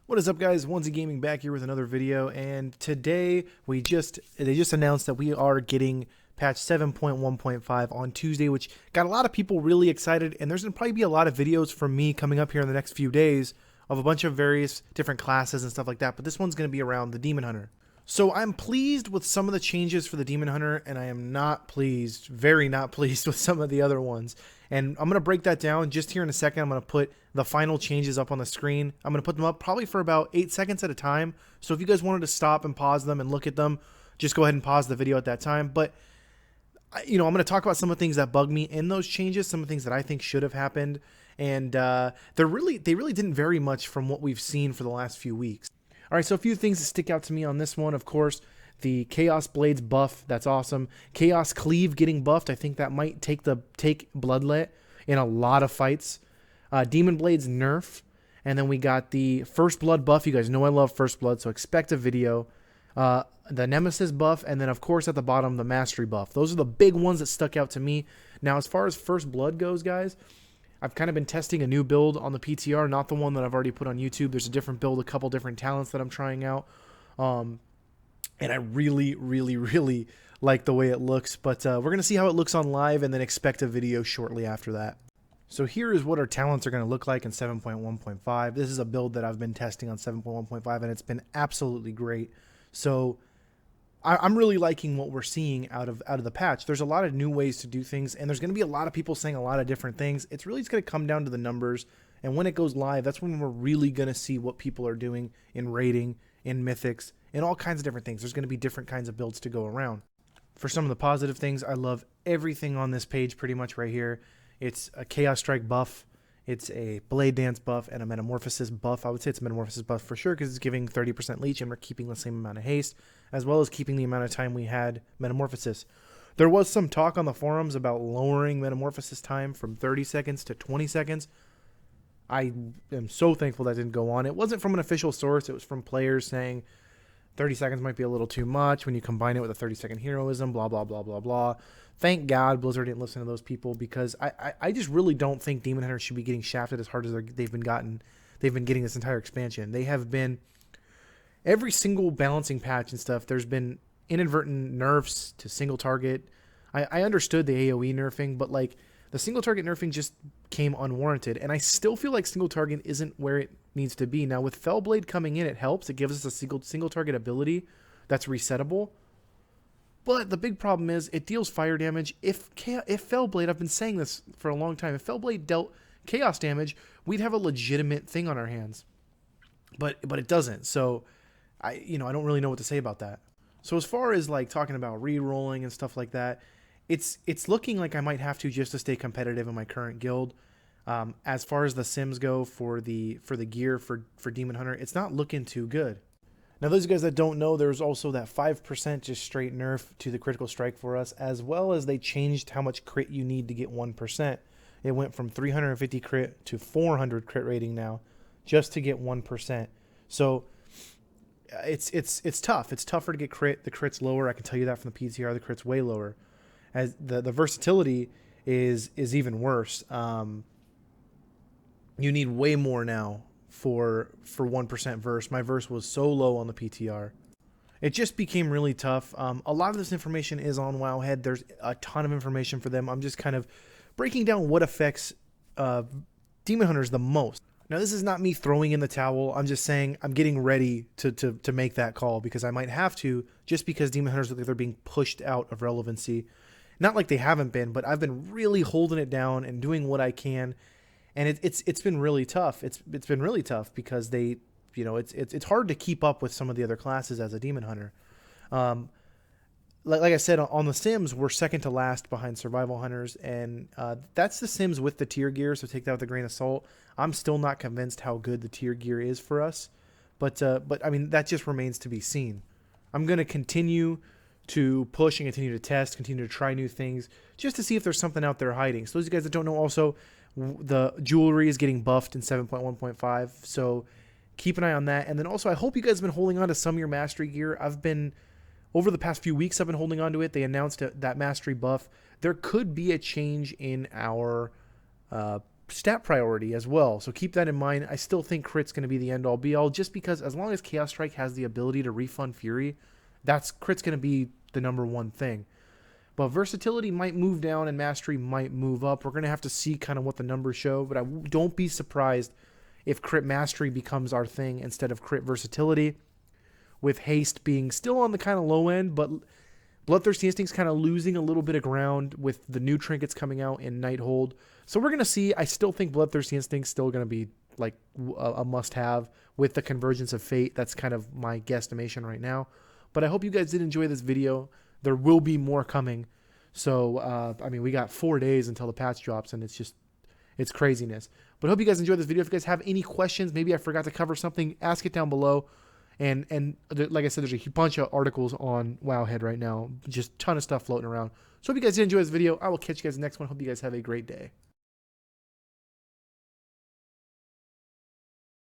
What is up, guys? Onesie Gaming back here with another video, and today they just announced that we are getting patch 7.1.5 on Tuesday, which got a lot of people really excited, and there's going to probably be a lot of videos from me coming up here in the next few days of a bunch of various different classes and stuff like that, but this one's going to be around the Demon Hunter. So I'm pleased with some of the changes for the Demon Hunter, and I am not pleased, very not pleased with some of the other ones. And I'm going to break that down just here in a second. I'm going to put the final changes up on the screen. I'm going to put them up probably for about 8 seconds at a time. So if you guys wanted to stop and pause them and look at them, just go ahead and pause the video at that time. But, I'm going to talk about some of the things that bug me in those changes, some of the things that I think should have happened. And they really didn't vary much from what we've seen for the last few weeks. All right, so a few things that stick out to me on this one, of course, the Chaos Blades buff, that's awesome. Chaos Cleave getting buffed, I think that might take Bloodlet in a lot of fights. Demon Blades nerf, and then we got the First Blood buff. You guys know I love First Blood, so expect a video. The Nemesis buff, and then of course at the bottom, the Mastery buff. Those are the big ones that stuck out to me. Now, as far as First Blood goes, guys, I've kind of been testing a new build on the PTR, not the one that I've already put on YouTube. There's a different build, a couple different talents that I'm trying out. And I really like the way it looks. But we're going to see how it looks on live and then expect a video shortly after that. So here is what our talents are going to look like in 7.1.5. This is a build that I've been testing on 7.1.5, and it's been absolutely great. So I'm really liking what we're seeing out of the patch. There's a lot of new ways to do things, and there's going to be a lot of people saying a lot of different things. It's really just going to come down to the numbers, and when it goes live, that's when we're really going to see what people are doing in raiding, in mythics, and all kinds of different things. There's going to be different kinds of builds to go around. For some of the positive things, I love everything on this page pretty much right here. It's a Chaos Strike buff, it's a Blade Dance buff, and a Metamorphosis buff. I would say it's a Metamorphosis buff for sure because it's giving 30% leech and we're keeping the same amount of haste, as well as keeping the amount of time we had Metamorphosis. There was some talk on the forums about lowering Metamorphosis time from 30 seconds to 20 seconds. I am so thankful that didn't go on. It wasn't from an official source. It was from players saying 30 seconds might be a little too much when you combine it with a 30-second heroism, blah, blah, blah, blah, blah. Thank God Blizzard didn't listen to those people, because I just really don't think Demon Hunters should be getting shafted as hard as they've been getting this entire expansion. They have been, every single balancing patch and stuff, there's been inadvertent nerfs to single target. I understood the AoE nerfing, but like the single target nerfing just came unwarranted, and I still feel like single target isn't where it needs to be. Now with Fellblade coming in, it helps. It gives us a single target ability that's resettable. But the big problem is it deals fire damage. If Fellblade, I've been saying this for a long time, if Fellblade dealt chaos damage, we'd have a legitimate thing on our hands. But it doesn't. So I don't really know what to say about that. So as far as like talking about re-rolling and stuff like that, it's looking like I might have to just to stay competitive in my current guild. As far as the sims go for the gear for Demon Hunter, it's not looking too good. Now, those of you guys that don't know, there's also that 5% just straight nerf to the critical strike for us, as well as they changed how much crit you need to get 1%. It went from 350 crit to 400 crit rating now, just to get 1%. So it's tough. It's tougher to get crit. The crit's lower. I can tell you that from the PTR. The crit's way lower. As the versatility is even worse. You need way more now for 1% verse. My verse was so low on the PTR. It just became really tough. A lot of this information is on Wowhead. There's a ton of information for them. I'm just kind of breaking down what affects Demon Hunters the most. Now, this is not me throwing in the towel. I'm just saying I'm getting ready to make that call, because I might have to, just because Demon Hunters look like they're being pushed out of relevancy. Not like they haven't been, but I've been really holding it down and doing what I can. And it's been really tough. It's been really tough because they, it's hard to keep up with some of the other classes as a Demon Hunter. Like I said, on the Sims, we're second to last behind Survival Hunters, and that's the Sims with the tier gear, so take that with a grain of salt. I'm still not convinced how good the tier gear is for us, but I mean, that just remains to be seen. I'm going to continue to push and continue to test, continue to try new things, just to see if there's something out there hiding. So those of you guys that don't know, also, the jewelry is getting buffed in 7.1.5, so keep an eye on that. And then also, I hope you guys have been holding on to some of your mastery gear. Over the past few weeks, I've been holding on to it. They announced that mastery buff. There could be a change in our stat priority as well. So keep that in mind. I still think crit's going to be the end all be all, just because as long as Chaos Strike has the ability to refund Fury, crit's going to be the number one thing. But versatility might move down and mastery might move up. We're going to have to see kind of what the numbers show, but don't be surprised if crit mastery becomes our thing instead of crit versatility, with haste being still on the kind of low end, but Bloodthirsty Instinct's kind of losing a little bit of ground with the new trinkets coming out in Nighthold. So we're going to see. I still think Bloodthirsty Instinct's still going to be like a must-have with the Convergence of Fate. That's kind of my guesstimation right now. But I hope you guys did enjoy this video. There will be more coming. So, I mean, we got 4 days until the patch drops, and it's craziness. But I hope you guys enjoyed this video. If you guys have any questions, maybe I forgot to cover something, ask it down below. And like I said, there's a bunch of articles on Wowhead right now. Just a ton of stuff floating around. So hope you guys did enjoy this video. I will catch you guys in the next one. Hope you guys have a great day.